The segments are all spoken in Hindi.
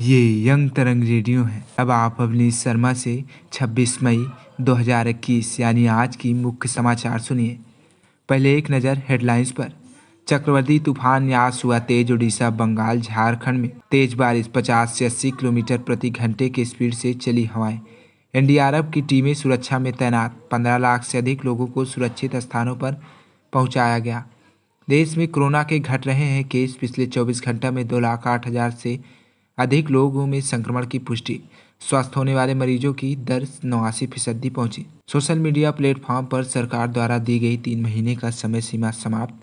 ये यंग तरंग रेडियो है। अब आप अवनीश शर्मा से 26 मई 2021 यानी आज की मुख्य समाचार सुनिए। पहले एक नज़र हेडलाइंस पर। चक्रवाती तूफान यास हुआ तेज। उड़ीसा, बंगाल, झारखंड में तेज बारिश। 50 से 80 किलोमीटर प्रति घंटे की स्पीड से चली हवाएं। एनडीआरएफ की टीमें सुरक्षा में तैनात। 15 लाख से अधिक लोगों को सुरक्षित स्थानों पर पहुंचाया गया। देश में कोरोना के घट रहे हैं केस। पिछले 24 घंटे में 2,08,000 से अधिक लोगों में संक्रमण की पुष्टि। स्वस्थ होने वाले मरीजों की दर 89% पहुंची। सोशल मीडिया प्लेटफॉर्म पर सरकार द्वारा दी गई 3 महीने का समय सीमा समाप्त।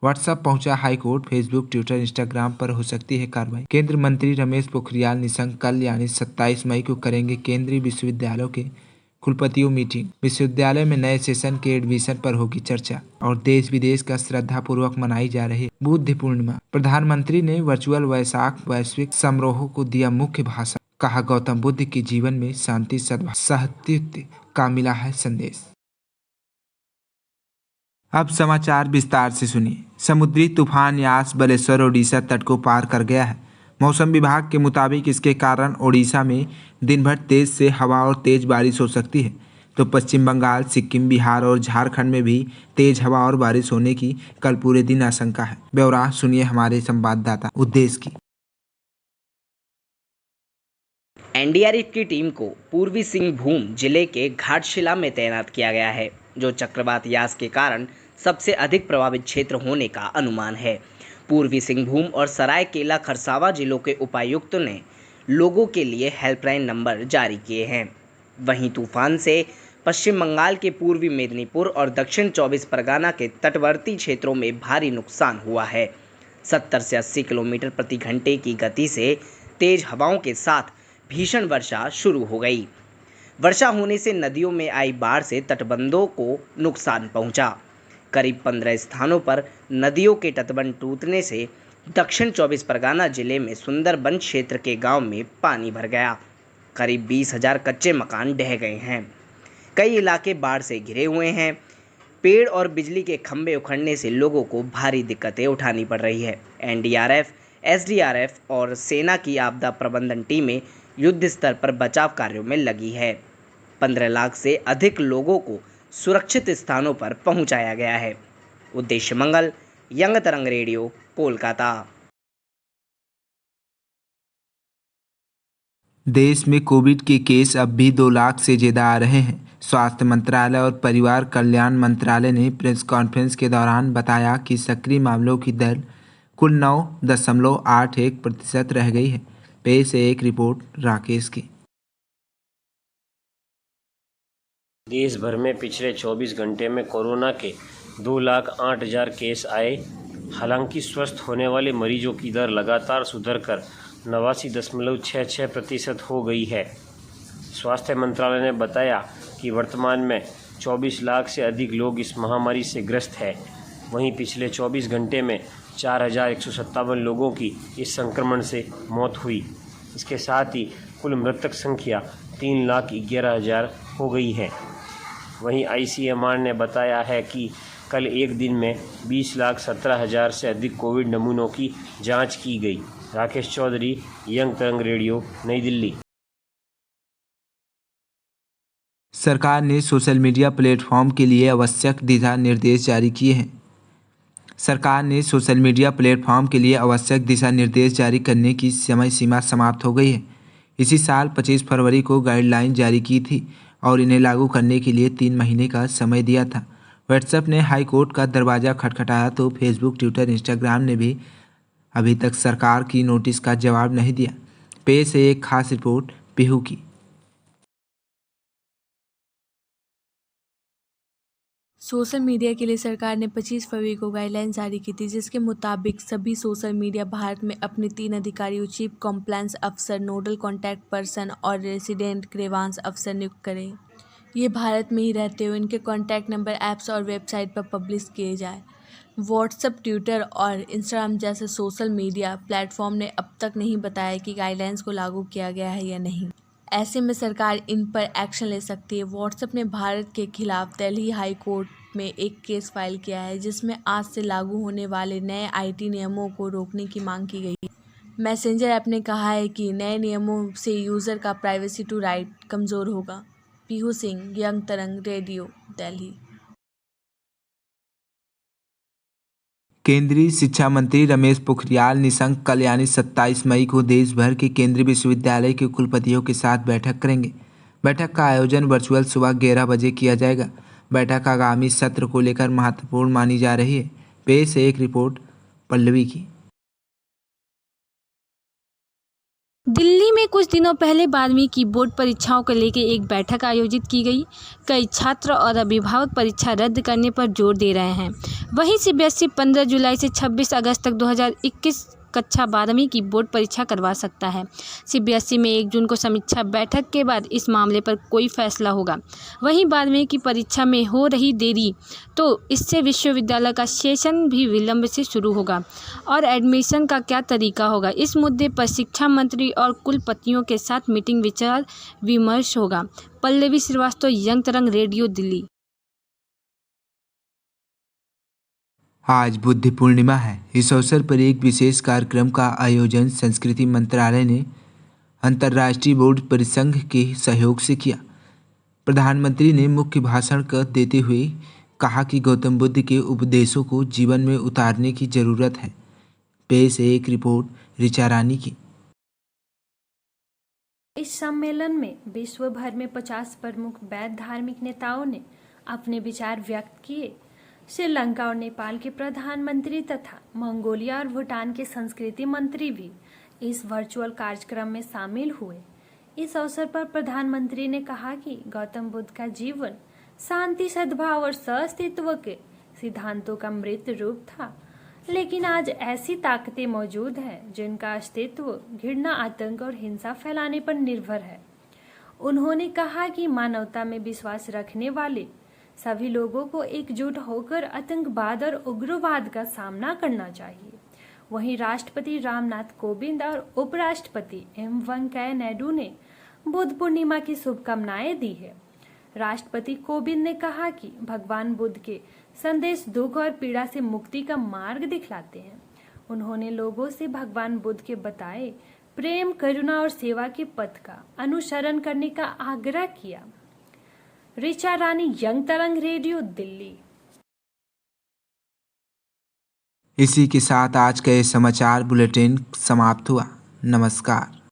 व्हाट्सएप पहुंचा हाईकोर्ट। फेसबुक, ट्विटर, इंस्टाग्राम पर हो सकती है कार्रवाई। केंद्रीय मंत्री रमेश पोखरियाल निशंक कल यानी 27 मई को करेंगे केंद्रीय विश्वविद्यालयों के कुलपतियों मीटिंग। विश्वविद्यालय में नए सेशन के एडमिशन पर होगी चर्चा। और देश विदेश का श्रद्धापूर्वक मनाई जा रही बुद्ध पूर्णिमा। प्रधानमंत्री ने वर्चुअल वैशाख वैश्विक समारोह को दिया मुख्य भाषण। कहा, गौतम बुद्ध के जीवन में शांति, सद्भाव, सहृदयता का मिला है संदेश। अब समाचार विस्तार से सुनिए। समुद्री तूफान यास बालेश्वर ओडिशा तट को पार कर गया है। मौसम विभाग के मुताबिक इसके कारण ओडिशा में दिन भर तेज से हवा और तेज बारिश हो सकती है, तो पश्चिम बंगाल, सिक्किम, बिहार और झारखंड में भी तेज हवा और बारिश होने की कल पूरे दिन आशंका है। ब्यौरा सुनिए हमारे संवाददाता उद्देश्य की। एनडीआरएफ की टीम को पूर्वी सिंहभूम जिले के घाटशिला में तैनात किया गया है, जो चक्रवात यास के कारण सबसे अधिक प्रभावित क्षेत्र होने का अनुमान है। पूर्वी सिंहभूम और सरायकेला खरसावां जिलों के उपायुक्तों ने लोगों के लिए हेल्पलाइन नंबर जारी किए हैं। वहीं तूफान से पश्चिम बंगाल के पूर्वी मेदिनीपुर और दक्षिण 24 परगना के तटवर्ती क्षेत्रों में भारी नुकसान हुआ है। 70 से 80 किलोमीटर प्रति घंटे की गति से तेज हवाओं के साथ भीषण वर्षा शुरू हो गई। वर्षा होने से नदियों में आई बाढ़ से तटबंधों को नुकसान पहुंचा। करीब 15 स्थानों पर नदियों के तटबंध टूटने से दक्षिण 24 परगना जिले में सुंदरबन क्षेत्र के गांव में पानी भर गया। करीब 20,000 कच्चे मकान ढह गए हैं। कई इलाके बाढ़ से घिरे हुए हैं। पेड़ और बिजली के खंभे उखड़ने से लोगों को भारी दिक्कतें उठानी पड़ रही है। एनडीआरएफ, एसडीआरएफ और सेना की आपदा प्रबंधन टीमें युद्ध स्तर पर बचाव कार्यों में लगी है। 15 लाख से अधिक लोगों को सुरक्षित स्थानों पर पहुंचाया गया है। उद्देश्य मंगल, यंग तरंग रेडियो, कोलकाता। देश में कोविड के केस अब भी 2 लाख से ज्यादा आ रहे हैं। स्वास्थ्य मंत्रालय और परिवार कल्याण मंत्रालय ने प्रेस कॉन्फ्रेंस के दौरान बताया कि सक्रिय मामलों की दर कुल 9.81% रह गई है। पेश है एक रिपोर्ट राकेश की। देश भर में पिछले 24 घंटे में कोरोना के 2,08,000 केस आए। हालांकि स्वस्थ होने वाले मरीजों की दर लगातार सुधरकर 89.66% हो गई है। स्वास्थ्य मंत्रालय ने बताया कि वर्तमान में 24 लाख से अधिक लोग इस महामारी से ग्रस्त हैं। वहीं पिछले 24 घंटे में 4,157 लोगों की इस संक्रमण से मौत हुई। इसके साथ ही कुल मृतक संख्या 3,11,000 हो गई है। वहीं आईसीएमआर ने बताया है कि कल एक दिन में 20,17,000 से अधिक कोविड नमूनों की जांच की गई। राकेश चौधरी, यंग तरंग रेडियो, नई दिल्ली। सरकार ने सोशल मीडिया प्लेटफॉर्म के लिए आवश्यक दिशा निर्देश जारी किए हैं। सरकार ने सोशल मीडिया प्लेटफॉर्म के लिए आवश्यक दिशा निर्देश जारी करने की समय सीमा समाप्त हो गई है। इसी साल 25 फरवरी को गाइडलाइन जारी की थी और इन्हें लागू करने के लिए 3 महीने का समय दिया था। व्हाट्सएप ने हाई कोर्ट का दरवाज़ा खटखटाया तो फेसबुक, ट्विटर, इंस्टाग्राम ने भी अभी तक सरकार की नोटिस का जवाब नहीं दिया। पेश है एक खास रिपोर्ट पीहू की। सोशल मीडिया के लिए सरकार ने 25 फरवरी को गाइडलाइन जारी की थी, जिसके मुताबिक सभी सोशल मीडिया भारत में अपने 3 अधिकारियों, चीफ कॉम्प्लायंस अफसर, नोडल कॉन्टैक्ट पर्सन और रेसिडेंट ग्रीवांस अफसर नियुक्त करें। ये भारत में ही रहते हुए इनके कॉन्टैक्ट नंबर ऐप्स और वेबसाइट पर पब्लिश किए जाए। व्हाट्सएप, ट्विटर और इंस्टाग्राम जैसे सोशल मीडिया प्लेटफॉर्म ने अब तक नहीं बताया कि गाइडलाइंस को लागू किया गया है या नहीं। ऐसे में सरकार इन पर एक्शन ले सकती है। व्हाट्सएप ने भारत के खिलाफ दिल्ली हाई कोर्ट में एक केस फाइल किया है, जिसमें आज से लागू होने वाले नए आईटी नियमों को रोकने की मांग की गई है। मैसेंजर ऐप ने कहा है कि नए नियमों से यूज़र का प्राइवेसी टू राइट कमज़ोर होगा। पीहू सिंह, यंग तरंग, रेडियो, दिल्ली। केंद्रीय शिक्षा मंत्री रमेश पोखरियाल निशंक कल यानी 27 मई को देश भर के केंद्रीय विश्वविद्यालय के कुलपतियों के साथ बैठक करेंगे। बैठक का आयोजन वर्चुअल सुबह 11 बजे किया जाएगा। बैठक आगामी सत्र को लेकर महत्वपूर्ण मानी जा रही है। पेश है एक रिपोर्ट पल्लवी की। दिल्ली में कुछ दिनों पहले 12वीं की बोर्ड परीक्षाओं को लेकर एक बैठक आयोजित की गई। कई छात्र और अभिभावक परीक्षा रद्द करने पर जोर दे रहे हैं। वहीं सीबीएसई 15 जुलाई से 26 अगस्त तक 2021 कक्षा 12वीं की बोर्ड परीक्षा करवा सकता है। सीबीएसई में 1 जून को समीक्षा बैठक के बाद इस मामले पर कोई फैसला होगा। वहीं 12वीं की परीक्षा में हो रही देरी तो इससे विश्वविद्यालय का सेशन भी विलंब से शुरू होगा और एडमिशन का क्या तरीका होगा, इस मुद्दे पर शिक्षा मंत्री और कुलपतियों के साथ मीटिंग विचार विमर्श होगा। पल्लवी श्रीवास्तव, यंग तरंग, रेडियो, दिल्ली। आज बुद्ध पूर्णिमा है। इस अवसर पर एक विशेष कार्यक्रम का आयोजन संस्कृति मंत्रालय ने अंतर्राष्ट्रीय बोर्ड परिसंघ के सहयोग से किया। प्रधानमंत्री ने मुख्य भाषण देते हुए कहा कि गौतम बुद्ध के उपदेशों को जीवन में उतारने की जरूरत है। पेश है एक रिपोर्ट ऋचा रानी की। इस सम्मेलन में विश्व भर में 50 प्रमुख बौद्ध धार्मिक नेताओं ने अपने विचार व्यक्त किए। श्रीलंका और नेपाल के प्रधानमंत्री तथा मंगोलिया और भूटान के संस्कृति मंत्री भी इस वर्चुअल कार्यक्रम में शामिल हुए। इस अवसर पर प्रधानमंत्री ने कहा कि गौतम बुद्ध का जीवन शांति, सद्भाव और सह-अस्तित्व के सिद्धांतों का मृत रूप था, लेकिन आज ऐसी ताकतें मौजूद हैं जिनका अस्तित्व घृणा, आतंक और हिंसा फैलाने पर निर्भर है। उन्होंने कहा कि मानवता में विश्वास रखने वाले सभी लोगों को एकजुट होकर आतंकवाद और उग्रवाद का सामना करना चाहिए। वहीं राष्ट्रपति रामनाथ कोविंद और उपराष्ट्रपति एम वेंकैया नायडू ने बुद्ध पूर्णिमा की शुभकामनाएं दी है। राष्ट्रपति कोविंद ने कहा कि भगवान बुद्ध के संदेश दुख और पीड़ा से मुक्ति का मार्ग दिखलाते हैं। उन्होंने लोगों से भगवान बुद्ध के बताए प्रेम, करुणा और सेवा के पथ का अनुसरण करने का आग्रह किया। ऋचा रानी, यंग तरंग, रेडियो, दिल्ली। इसी के साथ आज का ये समाचार बुलेटिन समाप्त हुआ। नमस्कार।